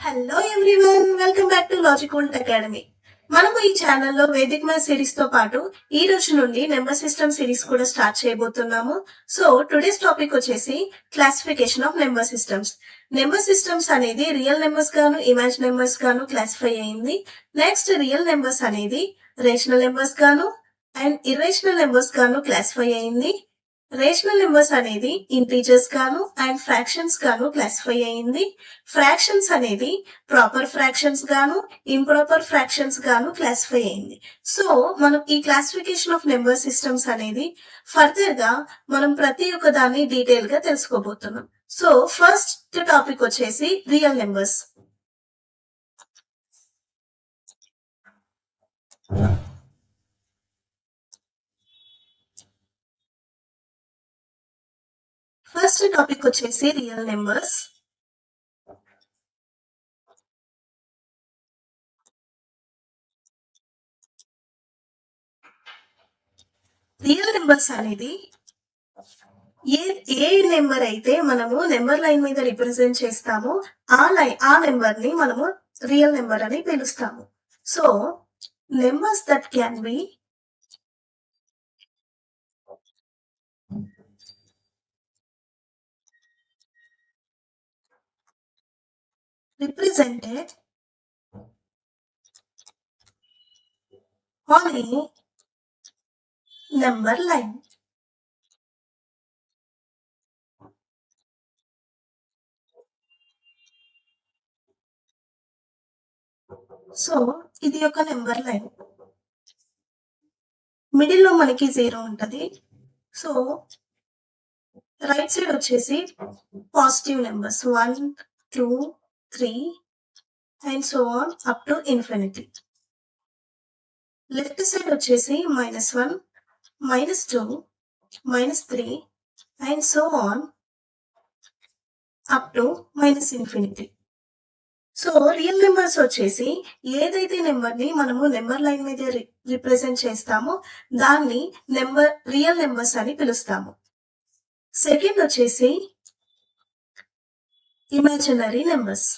Hello everyone, welcome back to logic world academy. మనము ఈ ఛానల్లో వేదిక్ మ్యాథ్ సిరీస్ తో పాటు ఈ రోజు నుండి నెంబర్ సిస్టమ్ సిరీస్ కూడా స్టార్ట్ చేయబోతున్నాము. సో టుడేస్ టాపిక్ వచ్చేసి classification of number systems. Number systems అనేది రియల్ నెంబర్స్ గాను ఇమాజిన్ నెంబర్స్ గాను క్లాసిఫై అయింది. నెక్స్ట్ రియల్ నెంబర్స్ అనేది రేషనల్ నెంబర్స్ గాను అండ్ ఇర్రేషనల్ నెంబర్స్ గాను క్లాసిఫై అయింది. రేషనల్ నెంబర్స్ అనేది ఇంటీజర్స్ గాను అండ్ ఫ్రాక్షన్స్ గాను క్లాసిఫై అయింది. ఫ్రాక్షన్స్ అనేది ప్రాపర్ ఫ్రాక్షన్స్ గాను ఇంప్రాపర్ ఫ్రాక్షన్స్ గాను క్లాసిఫై అయింది. సో మనం ఈ క్లాసిఫికేషన్ ఆఫ్ నెంబర్ సిస్టమ్స్ అనేది ఫర్దర్ గా మనం ప్రతి ఒక్క దాన్ని డీటెయిల్ గా తెలుసుకోబోతున్నాం. సో ఫస్ట్ టాపిక్ వచ్చేసి రియల్ నెంబర్స్. ఫస్ట్ టాపిక్ వచ్చేసి రియల్ నెంబర్స్. రియల్ నెంబర్స్ అనేది ఏ ఏ నెంబర్ అయితే మనము నెంబర్ లైన్ మీద రిప్రజెంట్ చేస్తామో ఆ నెంబర్ ని మనము రియల్ నెంబర్ అని పిలుస్తాము. So numbers that can be represented on a number line. So ఇది ఒక నెంబర్ లైన్, మిడిల్ లో మనకి 0 ఉంటది. సో రైట్ సైడ్ వచ్చేసి positive numbers 1, 2, 3 and so on up to infinity. Left side వచ్చేసి -1, -2, -3 and so on up to -infinity. So real numbers వచ్చేసి ఏదైతే number ని మనము నెంబర్ లైన్ మీద రిప్రజెంట్ చేస్తామో దాన్ని రియల్ నెంబర్స్ అని పిలుస్తాము. సెకండ్ వచ్చేసి ఇమాజినరీ నెంబర్స్.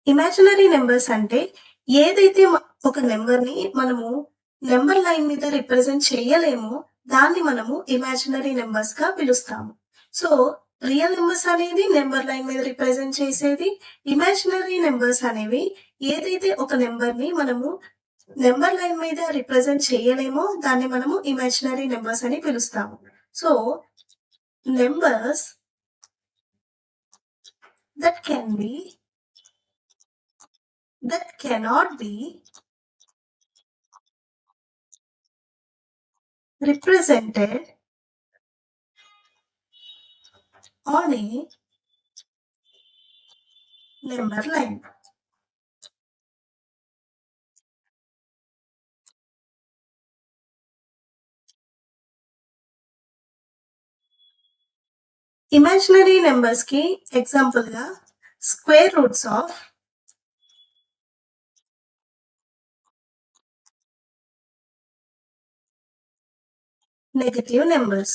ఇమాజినరీ నెంబర్స్ అంటే ఏదైతే ఒక నెంబర్ ని మనము నెంబర్ లైన్ మీద రిప్రజెంట్ చేయలేమో దాన్ని మనము ఇమాజినరీ నెంబర్స్ గా పిలుస్తాము. సో రియల్ నెంబర్స్ అనేది నెంబర్ లైన్ మీద రిప్రజెంట్ చేసేది. ఇమాజినరీ నెంబర్స్ అనేవి ఏదైతే ఒక నెంబర్ ని మనము నెంబర్ లైన్ మీద రిప్రజెంట్ చేయలేమో దాన్ని మనము ఇమాజినరీ నెంబర్స్ అని పిలుస్తాము. So numbers that can be that cannot be represented on a number line. Imaginary numbers కి ఎగ్జాంపుల్ గా square roots of negative numbers.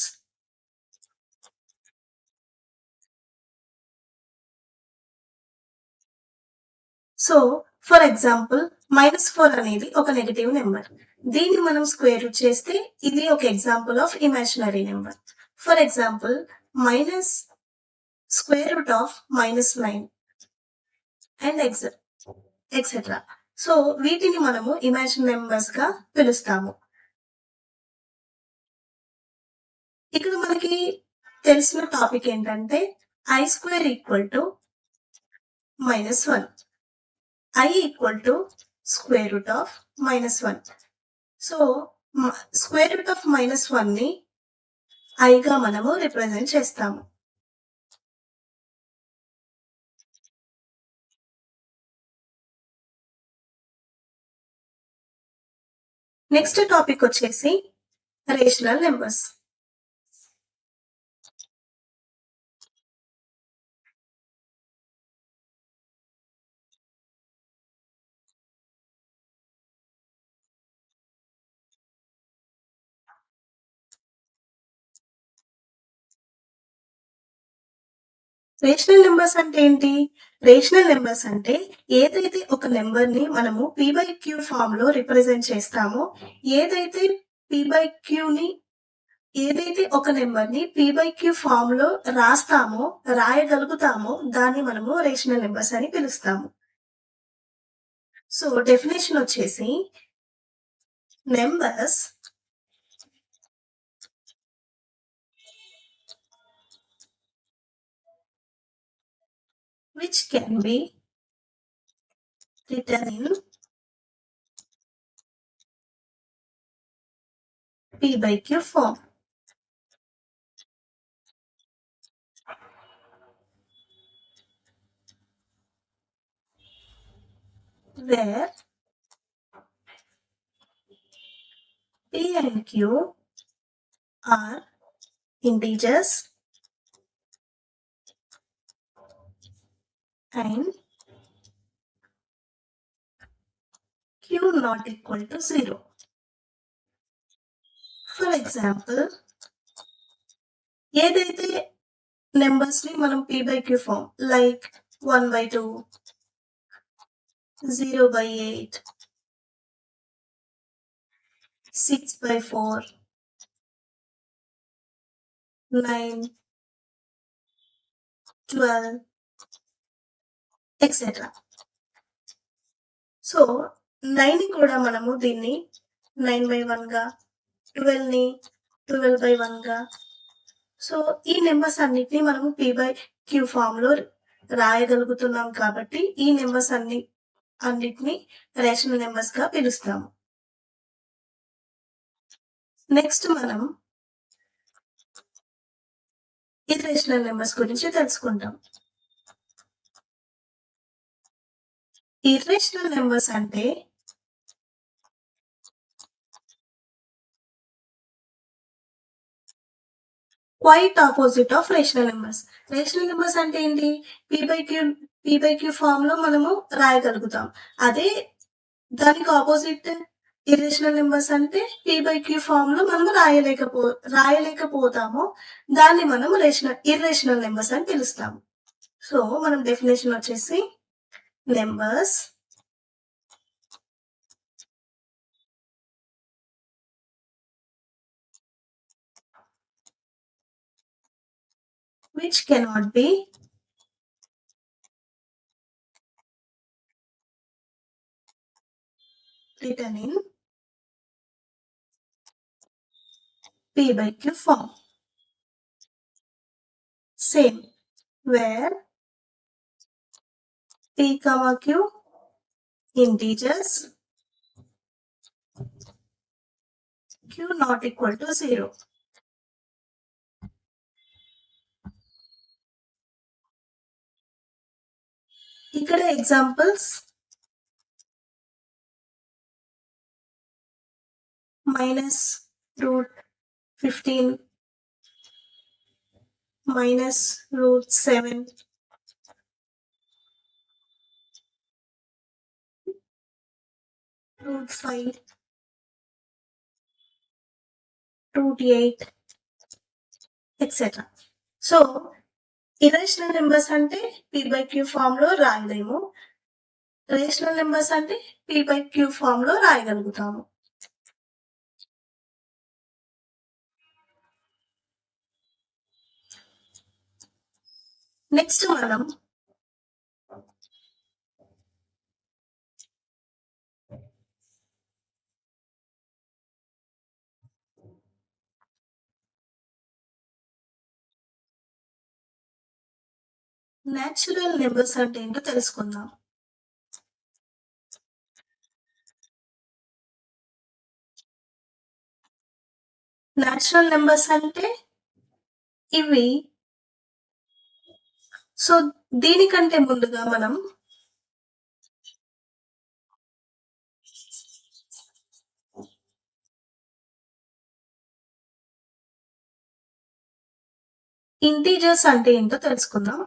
So for example -4 అనేది ఒక నెగటివ్ నెంబర్. దీన్ని మనం స్క్వేర్ రూట్ చేస్తే ఇది ఒక example of imaginary number. For example minus square root of -9 and etcetera. So వీటిని మనము ఇమాజిన్ నెంబర్స్ గా పిలుస్తాము. ఇక్కడ మనకి తెలిసిన టాపిక్ ఏంటంటే I² equal to -1, I equal to square root of -1. So square root of -1 ని I గా మనము రిప్రజెంట్ చేస్తాము. నెక్స్ట్ టాపిక్ వచ్చేసి రేషనల్ నెంబర్స్. రేషనల్ నెంబర్స్ అంటే ఏంటి? రేషనల్ నెంబర్స్ అంటే ఏదైతే ఒక నెంబర్‌ని మనము పీ బై క్యూ ఫార్మ్‌లో రిప్రజెంట్ చేస్తామో, ఏదైతే పీ బై క్యూని ఏదైతే ఒక నెంబర్‌ని పీ బై క్యూ ఫార్మ్‌లో రాయగలుగుతామో దాన్ని మనము రేషనల్ నెంబర్స్ అని పిలుస్తాము. సో, డెఫినిషన్ వచ్చేసి numbers which can be written in P by Q form. Where P and Q are integers and Q not equal to 0. For example, ఏదైతే నెంబర్స్‌ని మనం P by Q form like 1/2, 0/8, 6/4, 9, 12 etcetera. So, 9ని కూడా మనము దీన్ని 9/1గా, 12ని 12/1గా, so, ఈ numbers అన్నిటిని మనము P by Q ఫార్మ్‌లో రాయగలుగుతున్నాం కాబట్టి, ఈ నంబర్స్ అన్నిటిని రేషనల్ నంబర్స్‌గా పిలుస్తాము. నెక్స్ట్ మనం ఇర్రేషనల్ నంబర్స్ గురించి తెలుసుకుంటాం. ఇర్రేషనల్ నంబర్స్ అంటే quite opposite of rational numbers. Rational numbers అంటే ఏంటి? పీ బై క్యూ ఫార్మ్‌లో మనము రాయగలుగుతాం. అదే దానికి ఆపోజిట్ ఇర్రేషనల్ నంబర్స్ అంటే పీ బై క్యూ ఫార్మ్‌లో మనము రాయలేకపోతాము. దాన్ని మనం ఇర్రేషనల్ నంబర్స్ అని పిలుస్తాము. సో, మనం డెఫినిషన్ వచ్చేసి numbers which cannot be written in P by Q form. Same, where P, Q integers, Q not equal to 0. ఇక్కడ examples -√15, -√7, √5, √8 etcetera. So, irrational numbers అంటే P by Q ఫార్మ్‌లో రాయలేము. Rational numbers అంటే P by Q ఫార్మ్‌లో రాయగలుగుతాము. Next మనం natural numbers అంటే ఏంటో తెలుసుకుందాం. నేచురల్ నెంబర్స్ అంటే ఇవి. సో, దీనికంటే ముందుగా మనం ఇంటీజర్స్ అంటే ఏంటో తెలుసుకుందాం.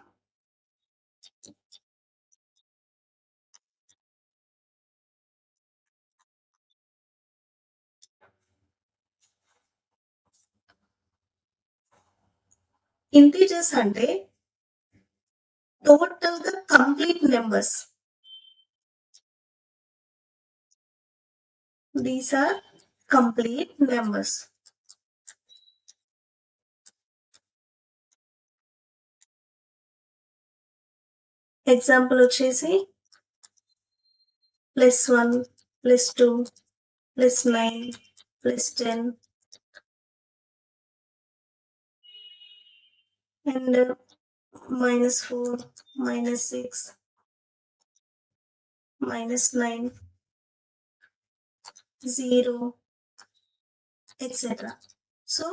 ఇంటీజర్స్ అంటే టోటల్ గా complete numbers. These are complete numbers. Example వచ్చేసి +1, +2, +9, +10 and -4, -6, -9, 0, etc. So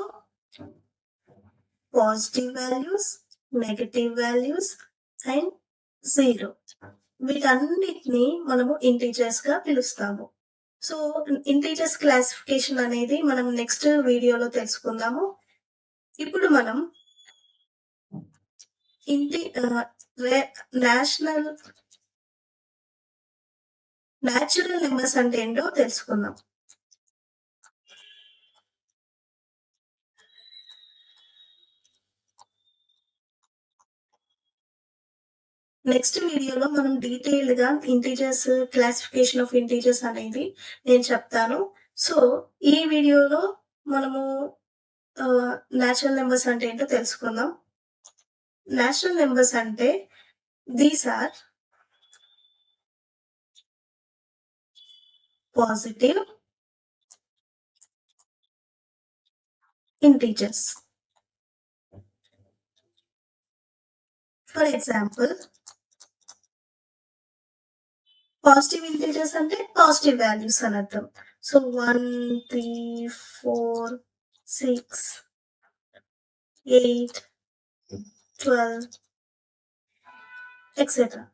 positive values, negative values and 0 వీటన్నిటిని మనము ఇంటీజర్స్ గా పిలుస్తాము. సో ఇంటీజర్స్ క్లాసిఫికేషన్ అనేది మనం నెక్స్ట్ వీడియోలో తెలుసుకుందాము. ఇప్పుడు మనం న్యాచురల్ నెంబర్స్ అంటే ఏంటో తెలుసుకుందాం. నెక్స్ట్ వీడియోలో మనం డీటెయిల్డ్ గా ఇంటీజర్స్ క్లాసిఫికేషన్ ఆఫ్ ఇంటీజర్స్ అనేది నేను చెప్తాను. సో ఈ వీడియోలో మనము న్యాచురల్ నెంబర్స్ అంటే ఏంటో తెలుసుకుందాం. న్యాచురల్ నెంబర్స్ అంటే these are positive integers. For example positive integers అంటే పాజిటివ్ వాల్యూస్ అని అర్థం. So 1, 3, 4, 6, 8, 12 etcetera.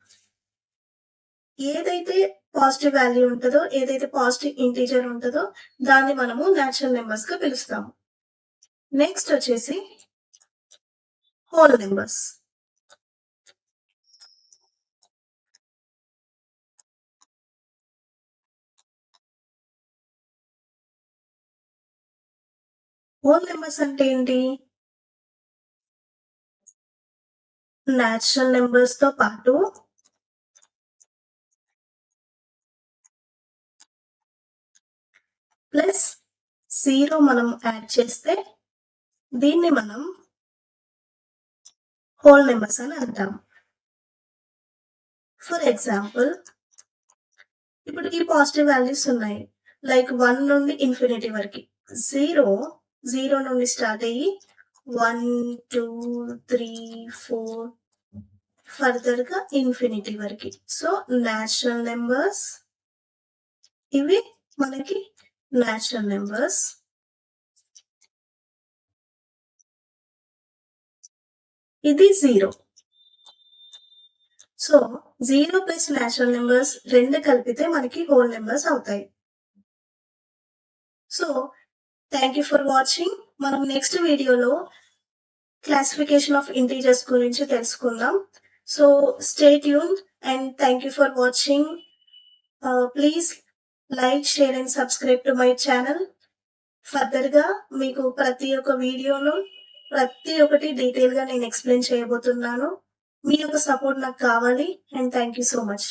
ఏదైతే పాజిటివ్ వాల్యూ ఉంటుందో, ఏదైతే పాజిటివ్ ఇంటీజర్ ఉంటుందో దాన్ని మనము న్యాచురల్ నెంబర్స్ గా పిలుస్తాము. నెక్స్ట్ వచ్చేసి హోల్ నెంబర్స్. హోల్ నెంబర్స్ అంటే ఏంటి? న్యాచురల్ నెంబర్స్ తో పాటు ప్లస్ 0 మనం యాడ్ చేస్తే దీన్ని మనం హోల్ నెంబర్స్ అని అంటాం. ఫర్ ఎగ్జాంపుల్ ఇప్పుడు ఈ పాజిటివ్ వాల్యూస్ ఉన్నాయి, లైక్ 1 నుండి ఇన్ఫినిటీ వరకు. 0 నుండి స్టార్ట్ అయ్యి 1, 2, 3, 4 ఫర్దర్ గా ఇన్ఫినిటీ వరకు. సో న్యాచురల్ నెంబర్స్ ఇవి మనకి న్యాచురల్ నెంబర్స్. ఇది 0. సో 0 ప్లస్ న్యాచురల్ నెంబర్స్ రెండు కలిపితే మనకి హోల్ నెంబర్స్ అవుతాయి. So thank you for watching. మనం నెక్స్ట్ వీడియోలో క్లాసిఫికేషన్ ఆఫ్ ఇంటీజర్స్ గురించి తెలుసుకుందాం. So stay tune and thank you for watching. Please like, share and subscribe to my channel. Further గా మీకు ప్రతి ఒక్క వీడియోలో ప్రతి ఒక్కటి డీటెయిల్ గా నేను ఎక్స్ప్లెయిన్ చేయబోతున్నాను. మీ యొక్క సపోర్ట్ నాకు కావాలి and thank you so much.